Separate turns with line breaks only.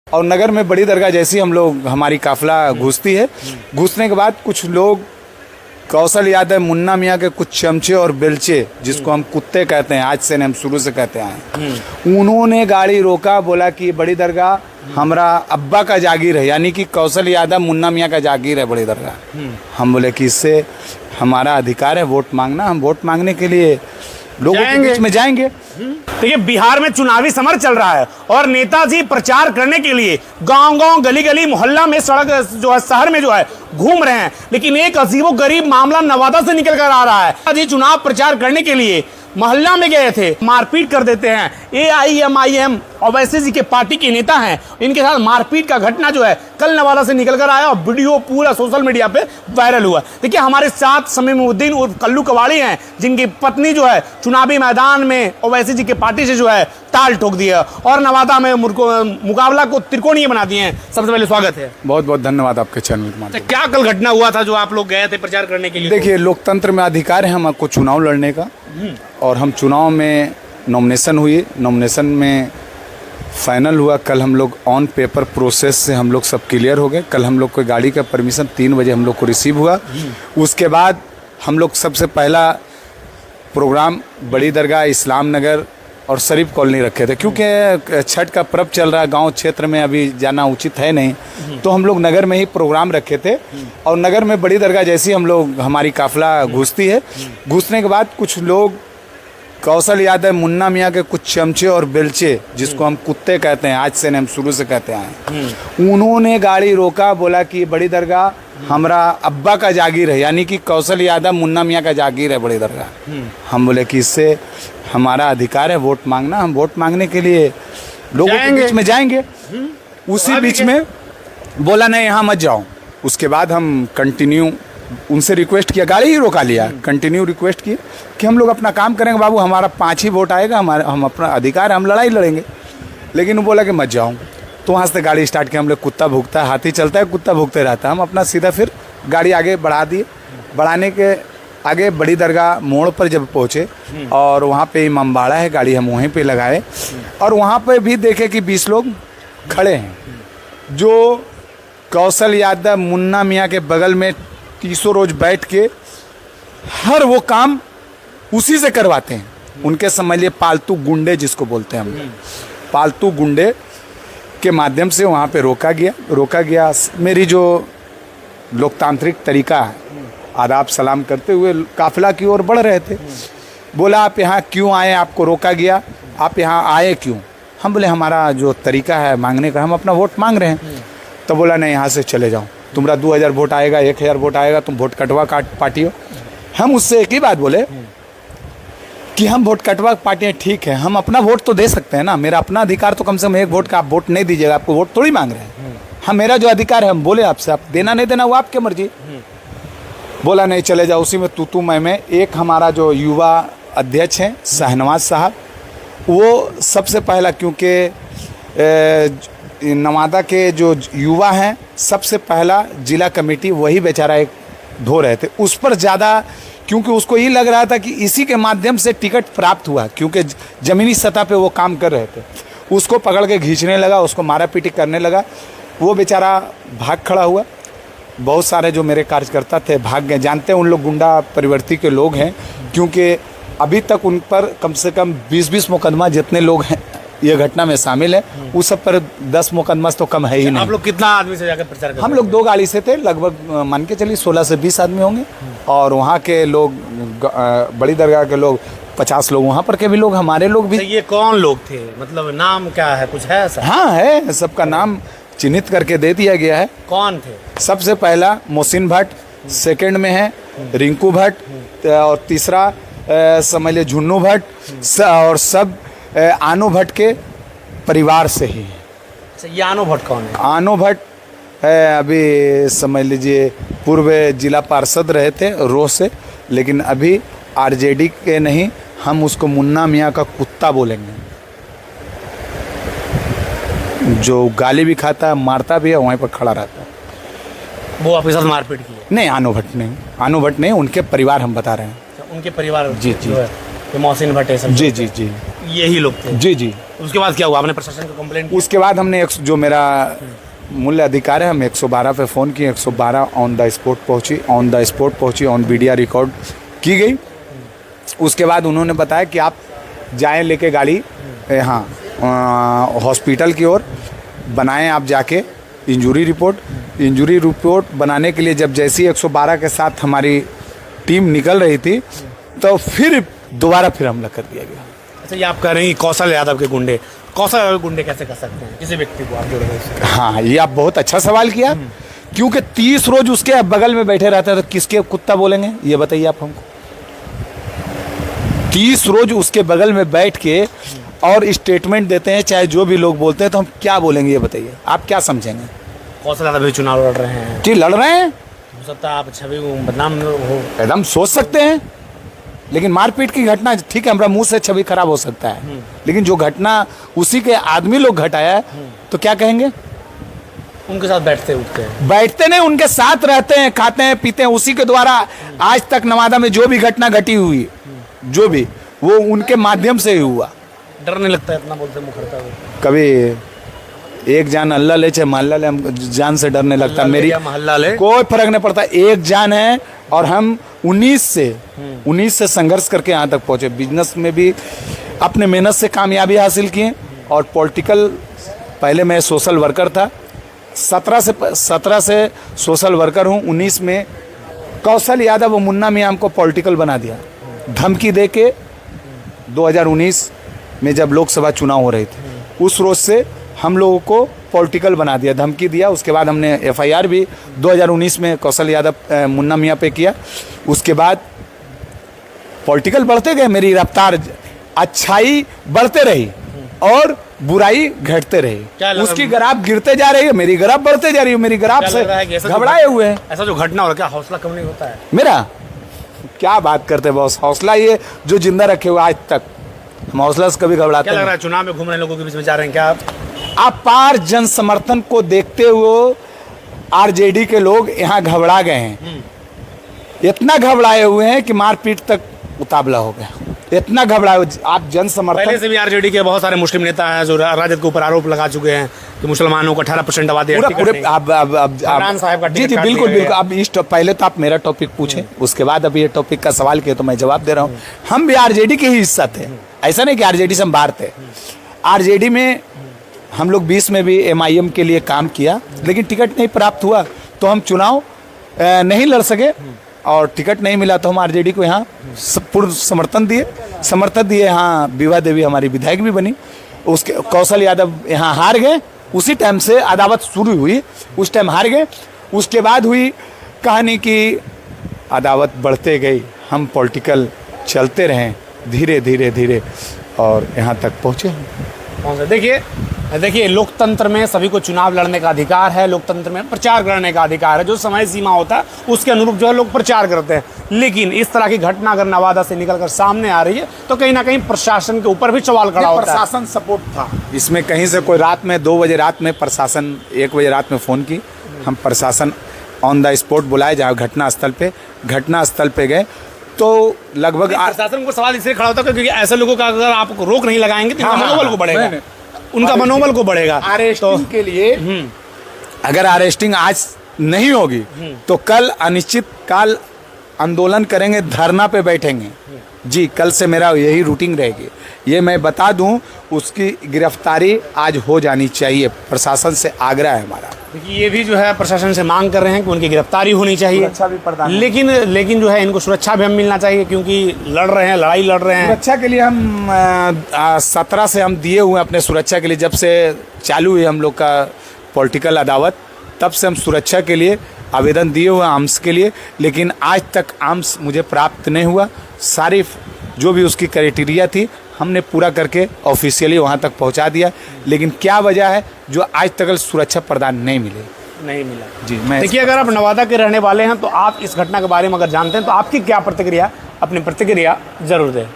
और नगर में बड़ी दरगाह जैसी हम लोग हमारी काफिला घुसती है। घुसने के बाद कुछ लोग कौशल यादव मुन्ना मियाँ के कुछ चमचे और बेलचे, जिसको हम कुत्ते कहते हैं, आज से नहीं हम शुरू से कहते हैं, उन्होंने गाड़ी रोका, बोला कि बड़ी दरगाह हमारा अब्बा का जागीर है, यानी कि कौशल यादव मुन्ना मियाँ का जागीर है बड़ी दरगाह। हम बोले कि इससे हमारा अधिकार है वोट मांगना, हम वोट मांगने के लिए लोगों के बीच में जाएंगे।
देखिए, बिहार में चुनावी समर चल रहा है और नेताजी प्रचार करने के लिए गांव-गांव, गली-गली, मोहल्ला में, सड़क जो है, शहर में जो है घूम रहे हैं। लेकिन एक अजीबोगरीब मामला नवादा से निकल कर आ रहा है। नेताजी चुनाव प्रचार करने के लिए मोहल्ला में गए थे, मारपीट कर देते हैं। AIMIM ओवैसी जी के पार्टी के नेता हैं, इनके साथ मारपीट का घटना जो है कल नवादा से निकल कर आया और वीडियो पूरा सोशल मीडिया पे वायरल हुआ। देखिए, हमारे साथ समीमुद्दीन उर्फ कल्लू कवाड़ी हैं, जिनकी पत्नी जो है चुनावी मैदान में ओवैसी जी के पार्टी से जो है ताल ठोक दिया और नवादा में मुकाबला को त्रिकोणीय बना दिए हैं। सबसे पहले स्वागत है।
बहुत बहुत धन्यवाद आपके चैनल के माध्यम से।
क्या कल घटना हुआ था जो आप लोग गए थे प्रचार करने के लिए?
देखिए, लोकतंत्र में अधिकार है हमको चुनाव लड़ने का, और हम चुनाव में नॉमिनेशन हुई, नॉमिनेशन में फाइनल हुआ। कल हम लोग ऑन पेपर प्रोसेस से हम लोग सब क्लियर हो गए। कल हम लोग को गाड़ी का परमिशन 3 बजे हम लोग को रिसीव हुआ। उसके बाद हम लोग सबसे पहला प्रोग्राम बड़ी दरगाह, इस्लाम नगर और शरीफ कॉलोनी रखे थे, क्योंकि छठ का पर्व चल रहा है, गांव क्षेत्र में अभी जाना उचित है नहीं, तो हम लोग नगर में ही प्रोग्राम रखे थे। और नगर में बड़ी दरगाह जैसी हम लोग हमारी काफिला घुसती है। घुसने के बाद कुछ लोग कौशल यादव मुन्ना मियाँ के कुछ चमचे और बेलचे, जिसको हम कुत्ते कहते हैं, आज से नहीं हम शुरू से कहते हैं, उन्होंने गाड़ी रोका, बोला कि बड़ी दरगाह हमारा अब्बा का जागीर है, यानी कि कौशल यादव मुन्ना मियाँ का जागीर है बड़ी दरगाह। हम बोले कि इससे हमारा अधिकार है वोट मांगना, हम वोट मांगने के लिए लोगों के बीच में जाएंगे। उसी बीच में बोला नहीं यहाँ मत जाओ। उसके बाद हम कंटिन्यू उनसे रिक्वेस्ट किया, गाड़ी ही रोका लिया, कंटिन्यू रिक्वेस्ट किया कि हम लोग अपना काम करेंगे बाबू, हमारा 5 ही वोट आएगा, हम अपना अधिकार है, हम लड़ाई लड़ेंगे। लेकिन वो बोला कि मत जाओ। तो वहाँ से गाड़ी स्टार्ट किया। हम लोग, कुत्ता भूखता है, हाथी चलता है, कुत्ता भूखते रहता है। हम अपना सीधा फिर गाड़ी आगे बढ़ा दिए। बढ़ाने के आगे बड़ी दरगाह मोड़ पर जब पहुँचे और वहाँ पे इमामबाड़ा है, गाड़ी हम वहीं पे लगाए और वहाँ पे भी देखे कि 20 लोग खड़े हैं, जो कौशल यादव मुन्ना मियाँ के बगल में 300 रोज बैठ के हर वो काम उसी से करवाते हैं। उनके समझ लिए पालतू गुंडे, जिसको बोलते हैं हम, पालतू गुंडे के माध्यम से वहाँ पे रोका गया। मेरी जो लोकतांत्रिक तरीका है, आदाब सलाम करते हुए काफिला की ओर बढ़ रहे थे। बोला आप यहाँ क्यों आए, आपको रोका गया, आप यहाँ आए क्यों? हम बोले हमारा जो तरीका है मांगने का, हम अपना वोट मांग रहे हैं। तो बोला नहीं, यहाँ से चले जाओ, तुम्हारा 2000 वोट आएगा, 1000 वोट आएगा, तुम वोट कटवा पार्टी हो। हम उससे एक ही बात बोले कि हम वोट कटवा पार्टी हैं, ठीक है, हम अपना वोट तो दे सकते हैं ना, मेरा अपना अधिकार तो कम से कम 1 वोट का, आप वोट नहीं दीजिएगा, आपको वोट थोड़ी मांग रहे हैं। हम, मेरा जो अधिकार है, हम बोले आपसे, आप देना नहीं देना वो आपकी मर्जी। बोला नहीं, चले जाओ। उसी में तू मैं एक हमारा जो युवा अध्यक्ष हैं शाहनवाज साहब, वो सबसे पहला, क्योंकि नवादा के जो युवा हैं, सबसे पहला जिला कमेटी वही बेचारा एक धो रहे थे, उस पर ज़्यादा, क्योंकि उसको ये लग रहा था कि इसी के माध्यम से टिकट प्राप्त हुआ, क्योंकि ज़मीनी सतह पे वो काम कर रहे थे। उसको पकड़ के खींचने लगा, उसको मारा पीटी करने लगा, वो बेचारा भाग खड़ा हुआ। बहुत सारे जो मेरे कार्यकर्ता थे भाग गए। जानते हैं, उन लोग गुंडा परिवर्ती के लोग हैं, क्योंकि अभी तक उन पर कम से कम 20-20 मुकदमा जितने लोग हैं ये घटना में शामिल है, उस सब पर 10 मुकदमा तो कम है ही नहीं।
आप लोग कितना आदमी से जाकर प्रचार कर?
हम लोग 2 गाड़ी से थे, लगभग मान के चलिए 16 से 20 आदमी होंगे, और वहाँ के लोग, बड़ी दरगाह के लोग 50 लोग, वहाँ पर के भी लोग, हमारे लोग भी।
ये कौन लोग थे, मतलब नाम क्या है, कुछ है ऐसा?
हाँ है, सबका नाम चिन्हित करके दे दिया गया है।
कौन थे? सबसे
पहला मोहसिन भट्ट, सेकंड में है रिंकू भट्ट, और तीसरा समझ लिया झुन्नू भट्ट, और सब आनो भट्ट के परिवार से ही है।
ये आनो भट्ट कौन है?
आनो भट्ट है, अभी समझ लीजिए पूर्व जिला पार्षद रहे थे रोह से, लेकिन अभी आरजेडी के नहीं, हम उसको मुन्ना मियाँ का कुत्ता बोलेंगे। जो गाली भी खाता है, मारता भी है, वहीं पर खड़ा रहता है।
वो आपके साथ मारपीट की है?
नहीं, आनो भट्ट नहीं, उनके परिवार हम बता रहे हैं।
उनके परिवार?
जी जी,
मोहसिन भट्ट,
जी जी जी,
यही लोग थे?
जी जी।
उसके बाद क्या हुआ, आपने प्रशासन को कंप्लेंट की?
उसके बाद हमने जो मेरा मूल्य अधिकार है, हम 112 पे फ़ोन किए, 112 ऑन द स्पॉट पहुंची, ऑन वीडियो रिकॉर्ड की गई। उसके बाद उन्होंने बताया कि आप जाएं लेके गाड़ी यहाँ हॉस्पिटल की ओर, बनाएं आप जाके इंजरी रिपोर्ट बनाने के लिए जब जैसी 112 के साथ हमारी टीम निकल रही थी तो फिर दोबारा हमला कर दिया गया।
अच्छा, ये आप कह रहे हैं कि कौशल यादव के गुंडे, कौशल यादव के गुंडे कैसे कर सकते हैं किसी व्यक्ति को आप जोड़े?
हाँ, ये आप बहुत अच्छा सवाल किया, क्योंकि 30 रोज उसके बगल में बैठे रहते हैं तो किसके कुत्ता बोलेंगे, ये बताइए आप हमको। 30 रोज उसके बगल में बैठ के और स्टेटमेंट देते हैं, चाहे जो भी लोग बोलते हैं, तो हम क्या बोलेंगे ये बताइए, आप क्या समझेंगे?
कौशल यादव भी चुनाव लड़ रहे हैं
जी, लड़ रहे हैं,
हो सकता है आप छवि बदनाम हो,
एकदम सोच सकते हैं, लेकिन मारपीट की घटना ठीक है, हमारा मुंह से छवि खराब हो सकता है, लेकिन जो घटना उसी के आदमी लोग घटाया तो क्या कहेंगे?
उनके साथ बैठते उठते हैं?
बैठते नहीं, उनके साथ रहते हैं, खाते हैं, पीते हैं, उसी के द्वारा आज तक नवादा में जो भी घटना घटी हुई, जो भी, वो उनके माध्यम से ही हुआ।
डर नहीं लगता इतना बोलते मुखरता हुआ?
कभी एक जान अल्लाह ले चाहे मोहल्ला ले, हम जान से डरने लगता, मेरी
मोहल्ला ले
कोई फर्क नहीं पड़ता, एक जान है और हम 19 से संघर्ष करके यहाँ तक पहुँचे। बिजनेस में भी अपने मेहनत से कामयाबी हासिल किए, और पॉलिटिकल, पहले मैं सोशल वर्कर था, 17 से सोशल वर्कर हूँ। 19 में कौशल यादव और मुन्ना मियां हमको पॉलिटिकल बना दिया, धमकी दे के। 2019 में जब लोकसभा चुनाव हो रहे थे, उस रोज से हम लोगों को पॉलिटिकल बना दिया, धमकी दिया। उसके बाद हमने FIR भी 2019 में कौशल यादव मुन्ना मियां पे किया। उसके बाद पॉलिटिकल बढ़ते गए, मेरी रफ्तार, अच्छाई बढ़ते रही और बुराई घटते रही, उसकी ग्राफ गिरते जा रही है, मेरी ग्राफ बढ़ते जा रही है, मेरी ग्राफ से घबराए हुए हैं।
ऐसा जो घटना हो रहा है, क्या हौसला कम नहीं होता है
मेरा? क्या बात करते बॉस, हौसला ये जो जिंदा रखे हुए आज तक, हम हौसला से कभी घबराते
क्या लग रहा है? चुनाव में घूम रहे लोगों के बीच में जा रहे हैं क्या आप?
अपार जन समर्थन को देखते हुए RJD के लोग यहाँ घबरा गए हैं, इतना घबराए हुए हैं कि मारपीट तक उतावला हो गया, इतना घबराए। आप जन समर्थन,
पहले से भी RJD के बहुत सारे मुस्लिम नेता हैं जो राजद के ऊपर आरोप लगा चुके हैं कि मुसलमानों को 18% आबादी
पूरे जी बिल्कुल। अब इस पहले तो आप मेरा टॉपिक पूछे, उसके बाद अब ये टॉपिक का सवाल किया तो मैं जवाब दे रहा हूँ। हम भी RJD के ही हिस्सा थे, ऐसा नहीं कि RJD से हम बाहर थे। RJD में हम लोग 20 में भी MIM के लिए काम किया, लेकिन टिकट नहीं प्राप्त हुआ तो हम चुनाव नहीं लड़ सके, और टिकट नहीं मिला तो हम RJD को यहाँ पूर्ण समर्थन दिए। यहाँ विभा देवी हमारी विधायक भी बनी, उसके कौशल यादव यहाँ हार गए, उसी टाइम से अदावत शुरू हुई, उस टाइम हार गए। उसके बाद हुई कहानी की अदावत बढ़ते गई, हम पॉलिटिकल चलते रहें धीरे और यहाँ तक पहुँचे।
देखिए लोकतंत्र में सभी को चुनाव लड़ने का अधिकार है, लोकतंत्र में प्रचार करने का अधिकार है, जो समय सीमा होता है उसके अनुरूप जो है लोग प्रचार करते हैं। लेकिन इस तरह की घटना अगर नवादा से निकलकर सामने आ रही है तो कहीं ना कहीं प्रशासन के ऊपर भी सवाल खड़ा होता है।
प्रशासन सपोर्ट था इसमें, कहीं से कोई रात में 2 बजे रात में प्रशासन 1 बजे रात में फ़ोन की, हम प्रशासन ऑन द स्पॉट बुलाए, जहाँ घटनास्थल पे गए तो लगभग
प्रशासन को सवाल इसलिए खड़ा होता है क्योंकि ऐसे लोगों का अगर आप रोक नहीं लगाएंगे तो मनोबल को बढ़ेगा, उनका मनोबल को बढ़ेगा।
अरेस्टिंग के लिए अगर अरेस्टिंग आज नहीं होगी तो कल अनिश्चित काल आंदोलन करेंगे, धरना पे बैठेंगे जी। कल से मेरा यही रूटीन रहेगी, ये मैं बता दूं। उसकी गिरफ्तारी आज हो जानी चाहिए, प्रशासन से आग्रह है हमारा।
देखिए ये भी जो है प्रशासन से मांग कर रहे हैं कि उनकी गिरफ्तारी होनी चाहिए, लेकिन जो है इनको सुरक्षा भी हम मिलना चाहिए क्योंकि लड़ाई लड़ रहे हैं।
सुरक्षा के लिए हम 17 से हम दिए हुए अपने सुरक्षा के लिए, जब से चालू हुई हम लोग का पॉलिटिकल अदावत, तब से हम सुरक्षा के लिए आवेदन दिए हुए आर्म्स के लिए, लेकिन आज तक आर्म्स मुझे प्राप्त नहीं हुआ। सारी जो भी उसकी क्राइटेरिया थी हमने पूरा करके ऑफिशियली वहाँ तक पहुँचा दिया, लेकिन क्या वजह है जो आज तक सुरक्षा प्रदान नहीं मिला जी। मैं
देखिए अगर आप नवादा के रहने वाले हैं तो आप इस घटना के बारे में अगर जानते हैं तो आपकी क्या प्रतिक्रिया, अपनी प्रतिक्रिया जरूर दें।